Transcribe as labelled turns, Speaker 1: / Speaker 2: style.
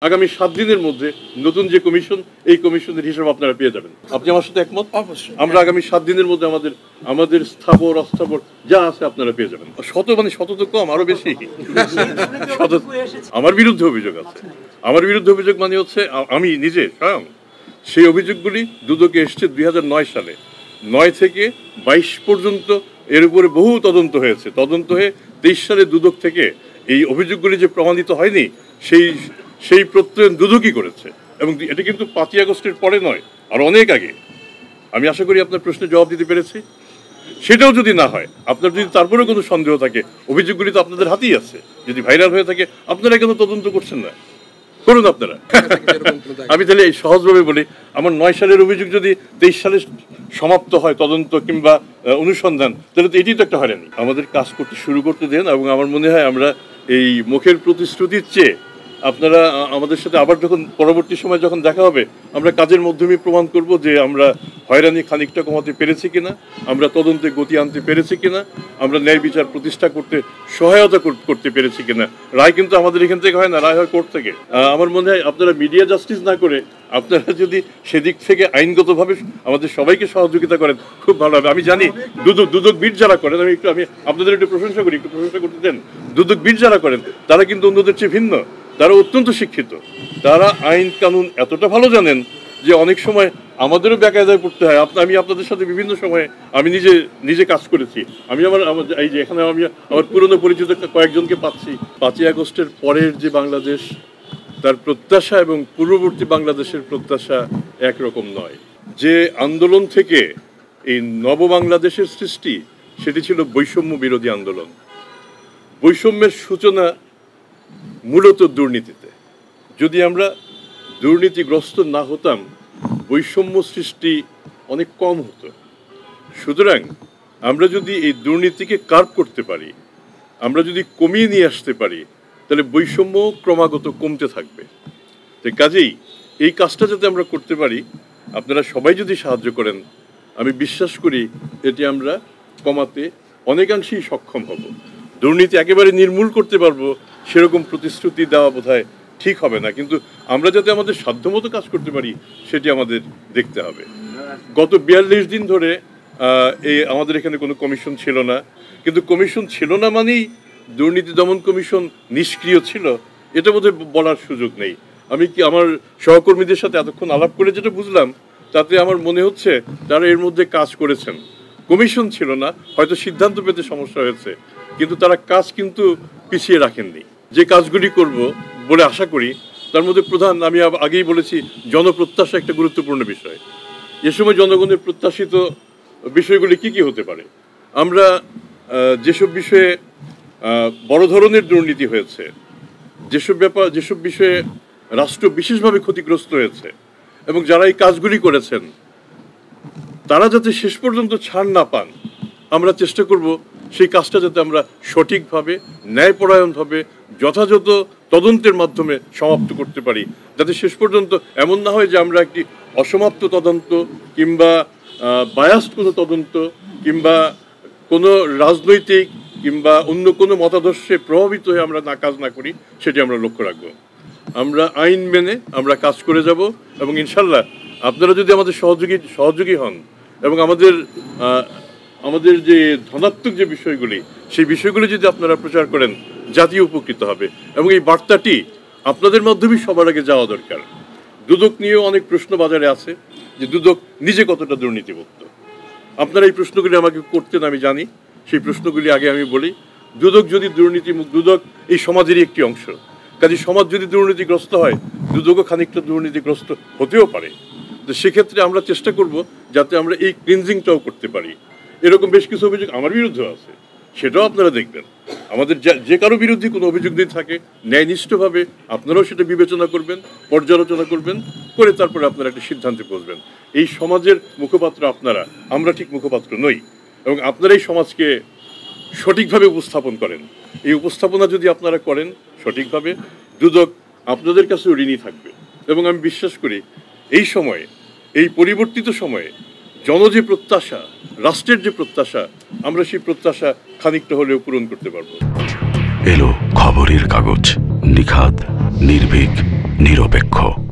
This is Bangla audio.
Speaker 1: আগামী 7 দিনের মধ্যে নতুন যে কমিশন, এই কমিশনের হিসাব আপনারা পেয়ে যাবেন। আপনি আমার সাথে একমত?
Speaker 2: অবশ্যই।
Speaker 1: আমরা আগামী 7 দিনের মধ্যে আমাদের স্থাবর অস্থাবর যা আছে আপনারা পেয়ে যাবেন। শত তো কম, আরো বেশি। আমার বিরুদ্ধে অভিযোগ আছে। আমার বিরুদ্ধে অভিযোগ মানে হচ্ছে আমি নিজে স্বয়ং সেই অভিযোগগুলি দুদকে এসছে 2009 সালে। 9 থেকে 22 পর্যন্ত এর উপরে বহু তদন্ত হয়েছে। তদন্ত হয়ে 23 সালে দুদক থেকে এই অভিযোগগুলি যে প্রমাণিত হয়নি সেই প্রত্যয়ন দুদকই করেছে। এবং এটা কিন্তু 5ই আগস্টের পরে নয়, আর অনেক আগে। আমি আশা করি আপনার প্রশ্নের জবাব দিতে পেরেছি। সেটাও যদি না হয়, আপনার যদি তারপরেও কোনো সন্দেহ থাকে, অভিযোগগুলি তো আপনাদের হাতেই আছে। যদি ভাইরাল হয়ে থাকে, আপনারা কেন তদন্ত করছেন না? করুন আপনারা। আমি তাহলে এই সহজভাবে বলি, আমার 9 সালের অভিযোগ যদি 23 সালে সমাপ্ত হয় তদন্ত কিংবা অনুসন্ধান, তাহলে তো এটি তো একটা হয়রানি। আমাদের কাজ করতে শুরু করতে দেন, এবং আমার মনে হয় আমরা এই মুখের প্রতিশ্রুতির চেয়ে আপনারা আমাদের সাথে আবার যখন পরবর্তী সময় যখন দেখা হবে, আমরা কাজের মাধ্যমে প্রমাণ করব যে আমরা হয়রানি খানিকটা কমাতে পেরেছি কিনা, আমরা তদন্তে গতি আনতে পেরেছি কিনা, আমরা ন্যায় বিচার প্রতিষ্ঠা করতে সহায়তা করতে পেরেছি কিনা। রায় কিন্তু আমাদের এখান থেকে হয় না, রায় হয় কোর্ট থেকে। আমার মনে হয় আপনারা মিডিয়া জাস্টিস না করে আপনারা যদি সেদিক থেকে আইনগতভাবে আমাদের সবাইকে সহযোগিতা করেন, খুব ভালো হবে। আমি জানি দুদক বিট যারা করেন, আমি আপনাদের একটু প্রশংসা করতে দেন। দুদক বিট যারা করেন তারা কিন্তু অন্যদের চেয়ে ভিন্ন। তারা অত্যন্ত শিক্ষিত, তারা আইন কানুন এতটা ভালো জানেন যে অনেক সময় আমাদেরও বেকায়দায় পড়তে হয়। আমি আপনাদের সাথে বিভিন্ন সময়ে আমি নিজে কাজ করেছি। আমি এই যে এখানে আমি আমার পুরনো পরিচিত কয়েকজনকে পাচ্ছি। 5ই আগস্টের পরের যে বাংলাদেশ, তার প্রত্যাশা এবং পূর্ববর্তী বাংলাদেশের প্রত্যাশা একরকম নয়। যে আন্দোলন থেকে এই নব বাংলাদেশের সৃষ্টি, সেটি ছিল বৈষম্য বিরোধী আন্দোলন। বৈষম্যের সূচনা মূলত দুর্নীতিতে। যদি আমরা দুর্নীতিগ্রস্ত না হতাম, বৈষম্য সৃষ্টি অনেক কম হতো। সুতরাং আমরা যদি এই দুর্নীতিকে কার্ভ করতে পারি, আমরা যদি কমিয়ে নিয়ে আসতে পারি, তাহলে বৈষম্য ক্রমাগত কমতে থাকবে। তো কাজেই এই কাজটা যাতে আমরা করতে পারি, আপনারা সবাই যদি সাহায্য করেন, আমি বিশ্বাস করি এটি আমরা কমাতে অনেকাংশেই সক্ষম হব। দুর্নীতি একেবারে নির্মূল করতে পারবো সেরকম প্রতিশ্রুতি দেওয়া বোধহয় ঠিক হবে না, কিন্তু আমরা যাতে আমাদের সাধ্যমতো কাজ করতে পারি সেটি আমাদের দেখতে হবে। গত 42 দিন ধরে আমাদের এখানে কোনো কমিশন ছিল না, কিন্তু কমিশন ছিল না মানেই দুর্নীতি দমন কমিশন নিষ্ক্রিয় ছিল, এটা বোধহয় বলার সুযোগ নেই। আমি আমার সহকর্মীদের সাথে এতক্ষণ আলাপ করে যেটা বুঝলাম, তাতে আমার মনে হচ্ছে তারা এর মধ্যে কাজ করেছেন। কমিশন ছিল না, হয়তো সিদ্ধান্ত পেতে সমস্যা হয়েছে, কিন্তু তারা কাজ কিন্তু পিছিয়ে রাখেননি। যে কাজগুলি করব বলে আশা করি, তার মধ্যে প্রধান, আমি আগেই বলেছি, জনপ্রত্যাশা একটা গুরুত্বপূর্ণ বিষয়। এ সময় জনগণের প্রত্যাশিত বিষয়গুলি কি হতে পারে? আমরা যেসব বিষয়ে বড় ধরনের দুর্নীতি হয়েছে, যেসব বিষয়ে রাষ্ট্র বিশেষভাবে ক্ষতিগ্রস্ত হয়েছে, এবং যারা এই কাজগুলি করেছেন তারা যাতে শেষ পর্যন্ত ছাড় না পান, আমরা চেষ্টা করব সেই কাজটা যাতে আমরা সঠিকভাবে, ন্যায়পরায়ণভাবে, যথাযথ তদন্তের মাধ্যমে সমাপ্ত করতে পারি, যাতে শেষ পর্যন্ত এমন না হয় যে আমরা একটি অসমাপ্ত তদন্ত কিংবা বায়াসড কোনো তদন্ত কিংবা কোনো রাজনৈতিক কিংবা অন্য কোনো মতাদর্শে প্রভাবিত হয়ে আমরা কাজ না করি, সেটি আমরা লক্ষ্য রাখব। আমরা আইন মেনে আমরা কাজ করে যাব, এবং ইনশাল্লাহ আপনারা যদি আমাদের সহযোগী হন এবং আমাদের যে ধনাত্মক যে বিষয়গুলি, সেই বিষয়গুলি যদি আপনারা প্রচার করেন, জাতীয় উপকৃত হবে। এবং এই বার্তাটি আপনাদের মাধ্যমেই সবার আগে যাওয়া দরকার। দুদক নিয়েও অনেক প্রশ্ন বাজারে আছে যে দুদক নিজে কতটা দুর্নীতিমুক্ত। আপনারা এই প্রশ্নগুলি আমাকে করতেন, আমি জানি। সেই প্রশ্নগুলি আগে আমি বলি। দুদক যদি দুর্নীতিমুক্ত, দুদক এই সমাজেরই একটি অংশ। কাজে সমাজ যদি দুর্নীতিগ্রস্ত হয়, দুদকও খানিকটা দুর্নীতিগ্রস্ত হতেও পারে। তো সেক্ষেত্রে আমরা চেষ্টা করব যাতে আমরা এই ক্লিনজিংটাও করতে পারি। এরকম বেশ কিছু অভিযোগ আমার বিরুদ্ধে আছে, সেটাও আপনারা দেখবেন। আমাদের যে কারো বিরুদ্ধে কোনো অভিযোগ যদি থাকে, ন্যায়নিষ্ঠভাবে আপনারাও সেটা বিবেচনা করবেন, পর্যালোচনা করবেন, করে তারপরে আপনারা একটা সিদ্ধান্তে পৌঁছবেন। এই সমাজের মুখপাত্র আপনারা, আমরা ঠিক মুখপাত্র নই, এবং আপনারা এই সমাজকে সঠিকভাবে উপস্থাপন করেন। এই উপস্থাপনা যদি আপনারা করেন সঠিকভাবে, দুদক আপনাদের কাছেও ঋণী থাকবে। এবং আমি বিশ্বাস করি এই সময়ে, এই পরিবর্তিত সময়ে যে প্রত্যাশা, রাষ্ট্রের যে প্রত্যাশা, আমরা সেই প্রত্যাশা খানিকটা হলেও পূরণ করতে পারবো।
Speaker 3: এলো খবরের কাগজ,
Speaker 2: নিখাদ, নির্ভীক, নিরপেক্ষ।